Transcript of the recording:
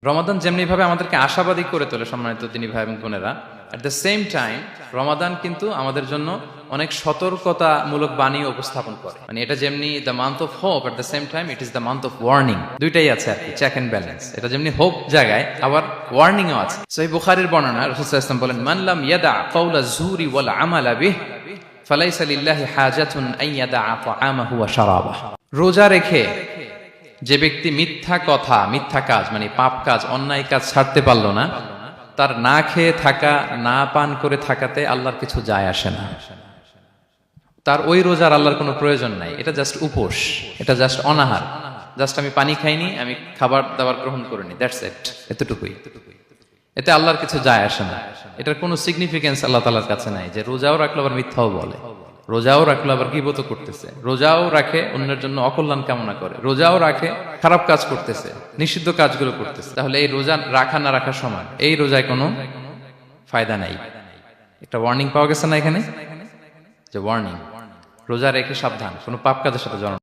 রমাদান যেমনি ভাবে আমাদেরকে আশাবাদী করে তোলে সম্মানিত দিনী ভাই এবং বোনেরা, এট দ্য সেম টাইম রমাদান কিন্তু আমাদের জন্য অনেক সতর্কতামূলক বাণী উপস্থাপন করে। মানে এটা যেমনি the month of hope, at the same time it is the month of warning. দুইটাই আছে আর কি, চেক এন্ড ব্যালেন্স। এটা যেমনি হোপ জায়গায়, আবার ওয়ার্নিং ও আছে। সহিহ বুখারীর বর্ণনা, রাসূল সাল্লাল্লাহু আলাইহি ওয়াসাল্লাম বলেন, মান লাম ইয়াদা কাওলা যুরি ওয়াল আমালা বিহি ফালাইসা লিল্লাহি হাজাতুন আন ইয়াদা তাআমাহু ওয়া শারাবাহু। রোজা রেখে যে ব্যক্তি মিথ্যা কথা, মিথ্যা কাজ, মানে পাপ কাজ, অন্যায় কাজ ছাড়তে পারলো না, তার না খেয়ে থাকা, না পান করে থাকাতে আল্লাহর কিছু যায় আসে না। তার ওই রোজার আল্লাহর কোনো প্রয়োজন নাই। এটা জাস্ট উপোস, এটা জাস্ট অনাহার, জাস্ট আমি পানি খাইনি, আমি খাবার দাবার গ্রহণ করিনি, দ্যাটস ইট, এতটুকুই। এতে আল্লাহর কিছু যায় আসে না। এটার কোনো সিগনিফিকেন্স আল্লাহ তাআলার কাছে নাই যে রোজাও রাখলো আবার মিথ্যাও বলে, রোজাও রাখলো আবার গীবত করতেছে, রোজাও রাখে অন্যের জন্য অকল্যাণ কামনা করে, রোজাও রাখে খারাপ কাজ করতেছে, নিষিদ্ধ কাজগুলো করতেছে। তাহলে এই রোজা রাখা না রাখা সমান, এই রোজায় কোনো ফায়দা নাই। একটা ওয়ার্নিং পাওয়া গেছে না এখানে, যে ওয়ার্নিং, রোজা রেখে সাবধান, কোনো পাপ কাজের সাথে জড়ানো।